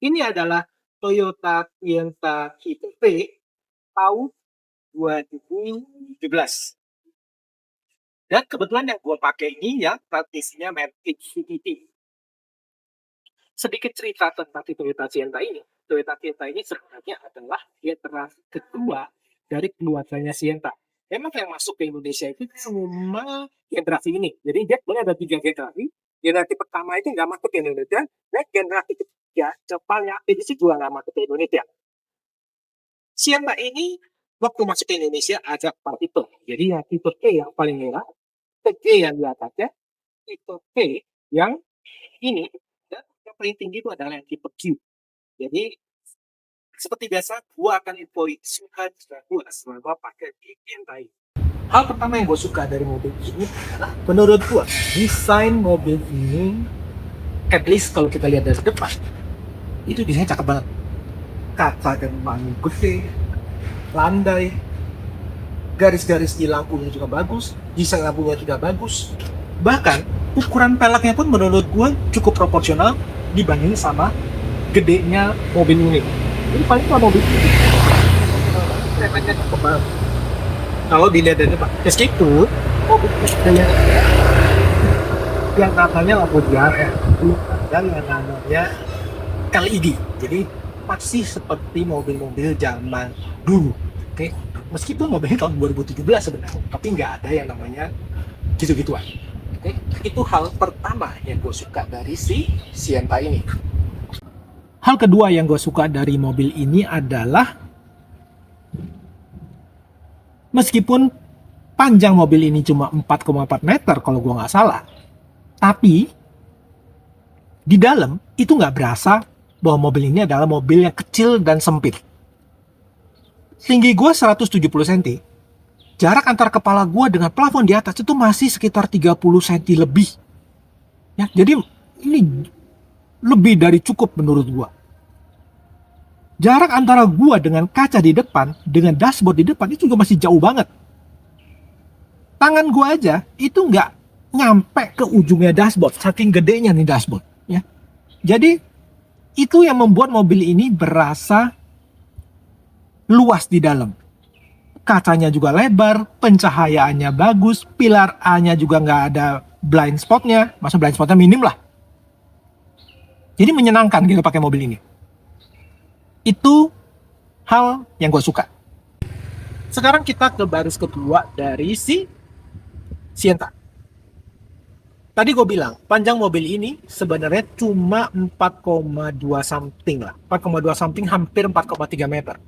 Ini adalah Toyota Sienna Tipe V tahun 2017. Dan kebetulan yang gue pakai ini ya transmisinya Matic CVT. Sedikit cerita tentang Toyota Sienna ini. Toyota Sienna ini sebenarnya adalah generasi kedua dari keluarganya Sienna. Memang yang masuk ke Indonesia itu cuma generasi ini. Jadi dia sebenarnya ada 3 generasi. Generasi pertama itu nggak masuk ke Indonesia. Dan generasi ketiga, Jepangnya edisi juga nggak masuk ke Indonesia. Sienna ini waktu masuk ke Indonesia ada 4 tipe. Jadi yang tipe T yang paling murah, tipe G yang di atasnya, tipe P yang ini, dan yang paling tinggi itu adalah yang tipe Q. Jadi seperti biasa, gua akan infoin suka gua selama pakai Sienna ini. Hal pertama yang gue suka dari mobil ini adalah menurut gue desain mobil ini, at least kalau kita lihat dari depan, itu desainnya cakep banget. Kaca dan wangi gede, landai, garis-garis di lampunya juga bagus, desain lampunya juga bagus. Bahkan ukuran peleknya pun menurut gue cukup proporsional dibanding sama gedenya mobil ini. Jadi paling kalau mobil ini peleknya cakep banget. Kalau dilihat dari depan, meskipun mobil ini yang namanya lampu diare, dan yang namanya LED. Jadi masih seperti mobil-mobil zaman dulu. Oke, meskipun mobilnya tahun 2017 sebenarnya, tapi nggak ada yang namanya gitu-gituan. Oke, itu hal pertama yang gue suka dari si Sienna ini. Hal kedua yang gue suka dari mobil ini adalah meskipun panjang mobil ini cuma 4,4 meter kalau gue nggak salah, tapi di dalam itu nggak berasa bahwa mobil ini adalah mobil yang kecil dan sempit. Tinggi gue 170 cm. Jarak antar kepala gue dengan plafon di atas itu masih sekitar 30 cm lebih. Ya, jadi ini lebih dari cukup menurut gue. Jarak antara gue dengan kaca di depan, dengan dashboard di depan itu juga masih jauh banget. Tangan gue aja itu nggak nyampe ke ujungnya dashboard, saking gedenya nih dashboard. Ya. Jadi itu yang membuat mobil ini berasa luas di dalam. Kacanya juga lebar, pencahayaannya bagus, pilar A-nya juga nggak ada blind spotnya, maksud blind spotnya minim lah. Jadi menyenangkan gitu pakai mobil ini. Itu hal yang gue suka. Sekarang kita ke baris kedua dari si Sienna. Tadi gue bilang, panjang mobil ini sebenarnya cuma 4,2 something lah. 4,2 something, hampir 4,3 meter.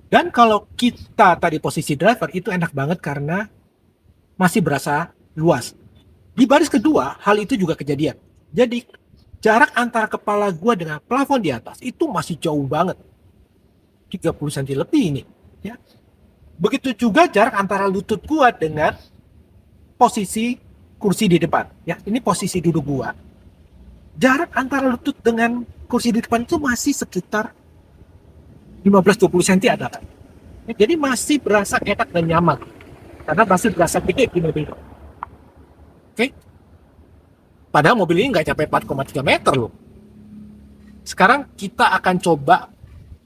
Dan kalau kita tadi posisi driver, itu enak banget karena masih berasa luas. Di baris kedua, hal itu juga kejadian. Jadi, jarak antara kepala gue dengan plafon di atas itu masih jauh banget. 30 cm lebih ini. Ya. Begitu juga jarak antara lutut gue dengan posisi kursi di depan. Ya, ini posisi duduk gue. Jarak antara lutut dengan kursi di depan itu masih sekitar 15-20 cm ada kan. Ya, jadi masih berasa enak dan nyaman. Karena masih berasa gede di mobil. Oke. Padahal mobil ini nggak sampai 4,3 meter loh. Sekarang kita akan coba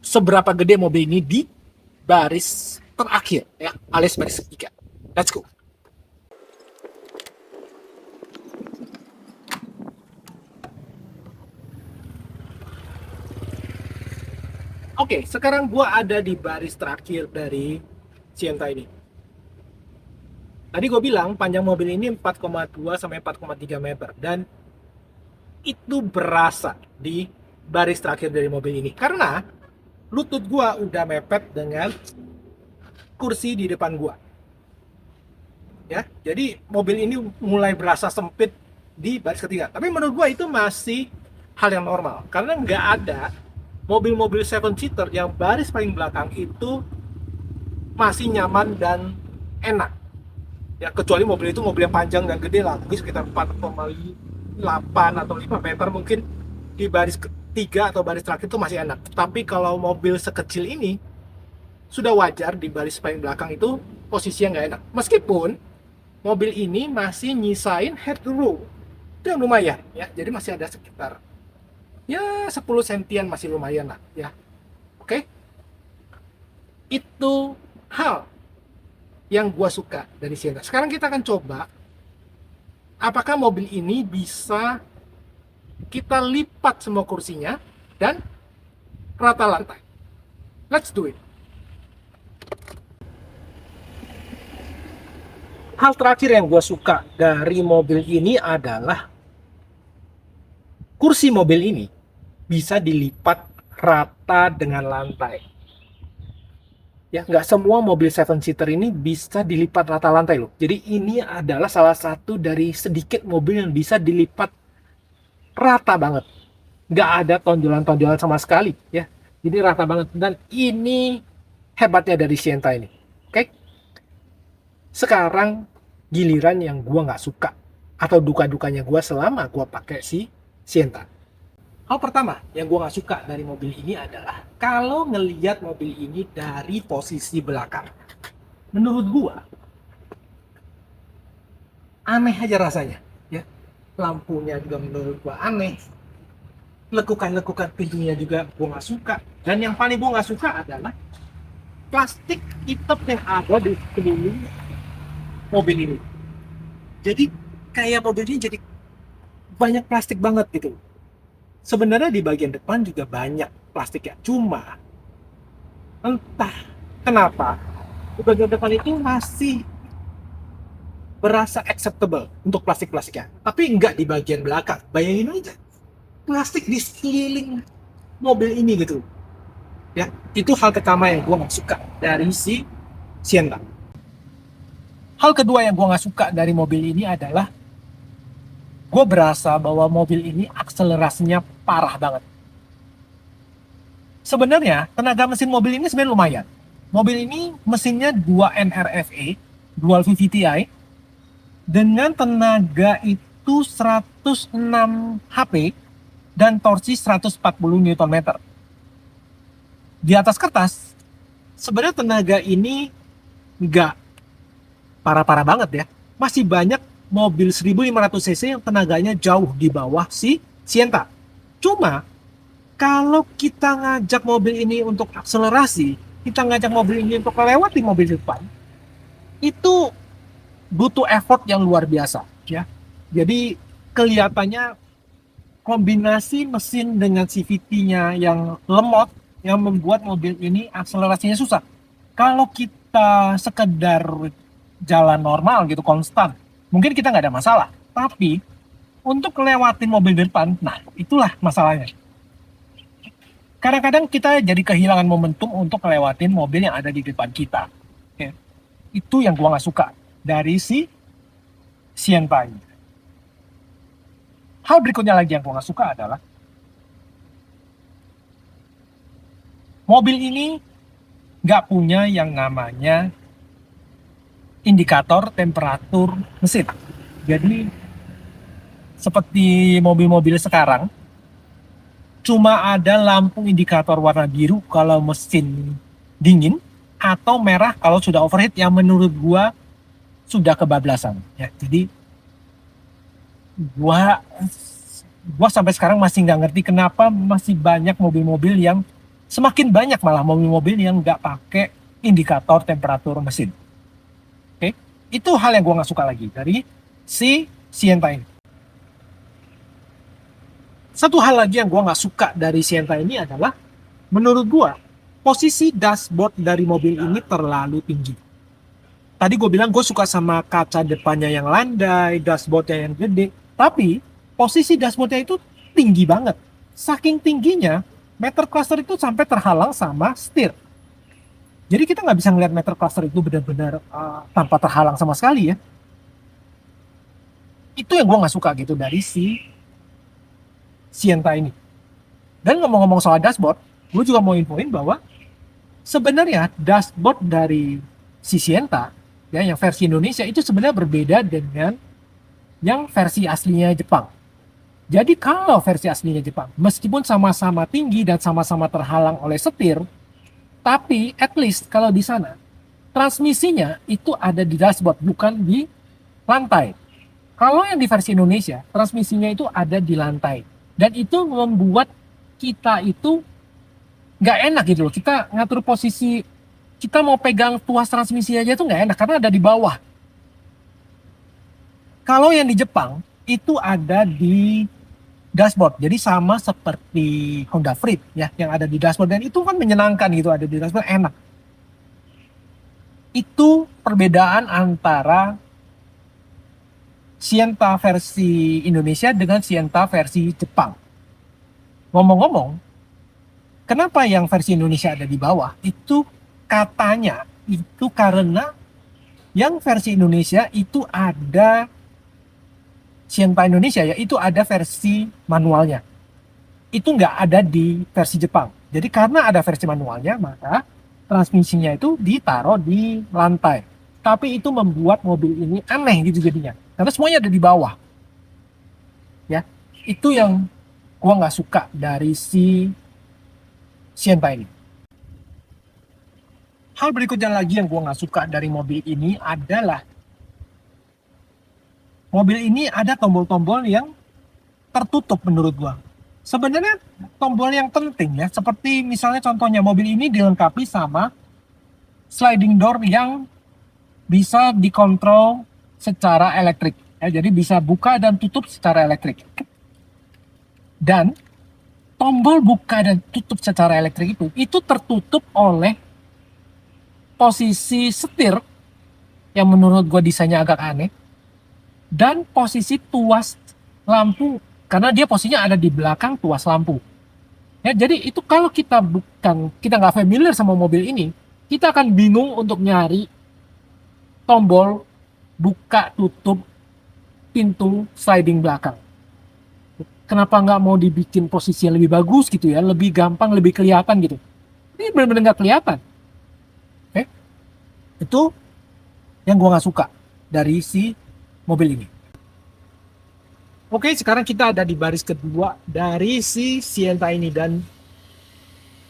seberapa gede mobil ini di baris terakhir, ya, alias baris ketiga. Let's go. Oke, sekarang gua ada di baris terakhir dari Sienna ini. Tadi gue bilang panjang mobil ini 4,2 sampai 4,3 meter dan itu berasa di baris terakhir dari mobil ini karena lutut gue udah mepet dengan kursi di depan gue. Ya, jadi mobil ini mulai berasa sempit di baris ketiga. Tapi menurut gue itu masih hal yang normal karena nggak ada mobil-mobil 7-seater yang baris paling belakang itu masih nyaman dan enak. Ya, kecuali mobil itu mobil yang panjang dan gede lah, mungkin sekitar 4,8 atau 5 meter mungkin di baris ketiga atau baris terakhir itu masih enak. Tapi kalau mobil sekecil ini sudah wajar di baris paling belakang itu posisinya nggak enak. Meskipun mobil ini masih nyisain headroom itu yang lumayan ya, jadi masih ada sekitar ya 10 sentian masih lumayan lah ya. Oke, itu hal yang gua suka dari Sienna. Sekarang kita akan coba apakah mobil ini bisa kita lipat semua kursinya dan rata lantai. Let's do it. Hal terakhir yang gue suka dari mobil ini adalah kursi mobil ini bisa dilipat rata dengan lantai. Ya, nggak semua mobil 7-seater ini bisa dilipat rata lantai loh. Jadi ini adalah salah satu dari sedikit mobil yang bisa dilipat rata banget. Nggak ada tonjolan-tonjolan sama sekali ya. Jadi rata banget. Dan ini hebatnya dari Sienta ini. Oke? Sekarang giliran yang gua nggak suka atau duka-dukanya gua selama gua pakai si Sienta. Hal pertama yang gue nggak suka dari mobil ini adalah kalau ngelihat mobil ini dari posisi belakang. Menurut gue, aneh aja rasanya. Ya, lampunya juga menurut gue aneh. Lekukan-lekukan pintunya juga gue nggak suka. Dan yang paling gue nggak suka adalah plastik hitam yang ada di sekeliling mobil ini. Jadi kayak mobil ini jadi banyak plastik banget gitu. Sebenarnya di bagian depan juga banyak plastiknya, cuma entah kenapa di bagian depan itu masih berasa acceptable untuk plastik-plastiknya, tapi enggak di bagian belakang. Bayangin aja, plastik di sekeliling mobil ini gitu. Ya, itu hal pertama yang gue nggak suka dari si Sienna. Hal kedua yang gue nggak suka dari mobil ini adalah gue berasa bahwa mobil ini akselerasinya parah banget. Sebenarnya tenaga mesin mobil ini sebenarnya lumayan. Mobil ini mesinnya 2 NRFA, dual VVTi, dengan tenaga itu 106 HP dan torsi 140 Nm. Di atas kertas, sebenarnya tenaga ini nggak parah-parah banget ya. Masih banyak mobil 1500 cc yang tenaganya jauh di bawah si Sienta. Cuma kalau kita ngajak mobil ini untuk akselerasi, kita ngajak mobil ini untuk melewati mobil depan, itu butuh effort yang luar biasa ya. Jadi kelihatannya kombinasi mesin dengan CVT-nya yang lemot yang membuat mobil ini akselerasinya susah. Kalau kita sekedar jalan normal gitu konstan, mungkin kita nggak ada masalah. Tapi untuk lewatin mobil depan, nah itulah masalahnya. Kadang-kadang kita jadi kehilangan momentum untuk lewatin mobil yang ada di depan kita. Ya. Itu yang gua nggak suka dari si Sienta ini. Hal berikutnya lagi yang gua nggak suka adalah mobil ini nggak punya yang namanya indikator temperatur mesin. Jadi seperti mobil-mobil sekarang, cuma ada lampu indikator warna biru kalau mesin dingin atau merah kalau sudah overheat, yang menurut gua sudah kebablasan ya. Jadi gua sampai sekarang masih nggak ngerti kenapa masih banyak mobil-mobil yang semakin banyak malah mobil-mobil yang nggak pakai indikator temperatur mesin. Oke, itu hal yang gua nggak suka lagi dari si Sienta ini. Satu hal lagi yang gue nggak suka dari Sienta ini adalah, menurut gue, posisi dashboard dari mobil ini terlalu tinggi. Tadi gue bilang gue suka sama kaca depannya yang landai, dashboardnya yang gede, tapi posisi dashboardnya itu tinggi banget. Saking tingginya, meter cluster itu sampai terhalang sama setir. Jadi kita nggak bisa ngeliat meter cluster itu benar-benar tanpa terhalang sama sekali ya. Itu yang gue nggak suka gitu dari si Sienta ini. Dan ngomong-ngomong soal dashboard, gue juga mau infoin bahwa sebenarnya dashboard dari si Sienta ya, yang versi Indonesia itu sebenarnya berbeda dengan yang versi aslinya Jepang. Jadi kalau versi aslinya Jepang, meskipun sama-sama tinggi dan sama-sama terhalang oleh setir, tapi at least kalau di sana transmisinya itu ada di dashboard, bukan di lantai. Kalau yang di versi Indonesia, transmisinya itu ada di lantai. Dan itu membuat kita itu nggak enak gitu loh. Kita ngatur posisi, kita mau pegang tuas transmisi aja tuh nggak enak karena ada di bawah. Kalau yang di Jepang itu ada di dashboard. Jadi sama seperti Honda Freed ya, yang ada di dashboard, dan itu kan menyenangkan gitu, ada di dashboard enak. Itu perbedaan antara Sienta versi Indonesia dengan Sienta versi Jepang. Ngomong-ngomong, kenapa yang versi Indonesia ada di bawah? Itu katanya itu karena yang versi Indonesia itu ada Sienta Indonesia ya, itu ada versi manualnya. Itu nggak ada di versi Jepang. Jadi karena ada versi manualnya, maka transmisinya itu ditaruh di lantai. Tapi itu membuat mobil ini aneh gitu jadinya. Karena semuanya ada di bawah. Ya, itu yang gua nggak suka dari si Sienta ini. Hal berikutnya lagi yang gua nggak suka dari mobil ini adalah mobil ini ada tombol-tombol yang tertutup menurut gua. Sebenarnya tombol yang penting ya, seperti misalnya contohnya mobil ini dilengkapi sama sliding door yang bisa dikontrol secara elektrik. Ya, jadi bisa buka dan tutup secara elektrik. Dan tombol buka dan tutup secara elektrik itu tertutup oleh posisi setir yang menurut gue desainnya agak aneh, dan posisi tuas lampu karena dia posisinya ada di belakang tuas lampu. Ya, jadi itu kalau kita nggak familiar sama mobil ini, kita akan bingung untuk nyari tombol buka tutup pintu sliding belakang. Kenapa nggak mau dibikin posisi yang lebih bagus gitu ya, lebih gampang, lebih kelihatan gitu. Ini benar-benar nggak kelihatan. Oke, itu yang gua nggak suka dari si mobil ini. Oke, sekarang kita ada di baris kedua dari si Sienta ini, dan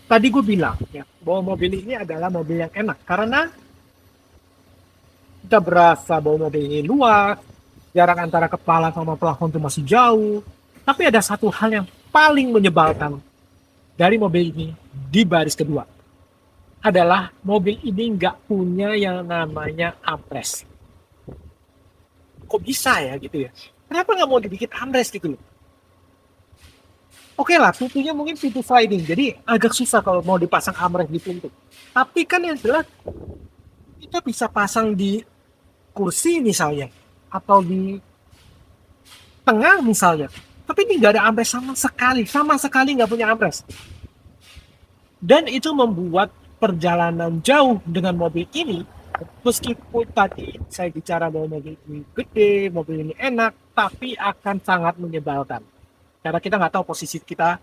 tadi gue bilang ya bahwa mobil ini adalah mobil yang enak karena kita berasa bahwa mobil ini luas, jarak antara kepala sama plafon itu masih jauh. Tapi ada satu hal yang paling menyebalkan dari mobil ini di baris kedua adalah mobil ini nggak punya yang namanya armrest. Kok bisa ya gitu ya? Kenapa nggak mau dibikin armrest gitu loh? Oke lah, pintunya mungkin pintu sliding, jadi agak susah kalau mau dipasang armrest di pintu. Tapi kan yang jelas kita bisa pasang di kursi misalnya, atau di tengah misalnya. Tapi ini nggak ada armrest sama sekali nggak punya armrest. Dan itu membuat perjalanan jauh dengan mobil ini, meskipun tadi saya bicara bahwa mobil ini gede, mobil ini enak, tapi akan sangat menyebalkan. Karena kita nggak tahu posisi kita,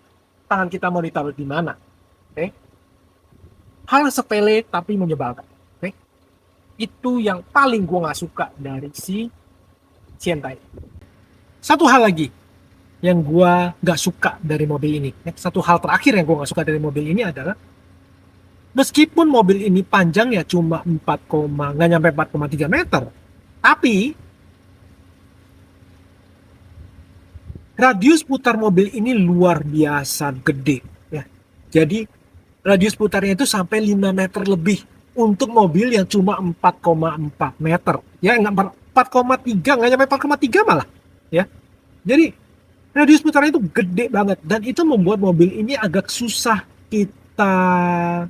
tangan kita mau ditaruh di mana. Oke? Hal sepele tapi menyebalkan. Oke? Itu yang paling gue nggak suka dari si Sienta ini. Satu hal lagi yang gue nggak suka dari mobil ini, satu hal terakhir yang gue nggak suka dari mobil ini adalah meskipun mobil ini panjang ya cuma nggak nyampe 4,3 meter, tapi radius putar mobil ini luar biasa gede ya. Jadi radius putarnya itu sampai 5 meter lebih untuk mobil yang cuma 4,4 meter. Ya nggak 4,3, nggak nyampe 4,3 malah ya. Jadi radius putarnya itu gede banget, dan itu membuat mobil ini agak susah kita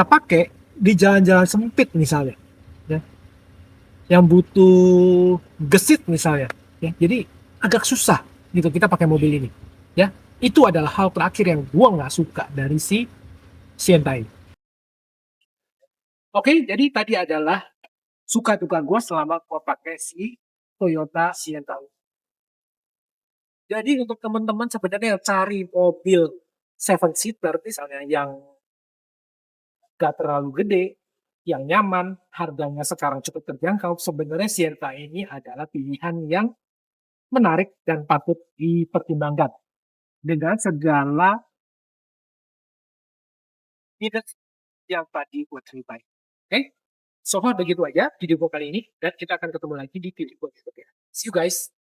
pakai di jalan-jalan sempit misalnya ya, yang butuh gesit misalnya ya. Jadi agak susah gitu kita pakai mobil ini ya. Itu adalah hal terakhir yang gua nggak suka dari si Sienta ini. Oke, jadi tadi adalah suka duka gua selama gua pakai si Toyota Sienta. Jadi untuk teman-teman sebenarnya yang cari mobil seven seater misalnya yang gak terlalu gede, yang nyaman, harganya sekarang cukup terjangkau, sebenarnya Sienta ini adalah pilihan yang menarik dan patut dipertimbangkan dengan segala minus yang tadi gue ceritain. Oke, so far begitu aja video gue kali ini, dan kita akan ketemu lagi di video berikutnya. See you guys.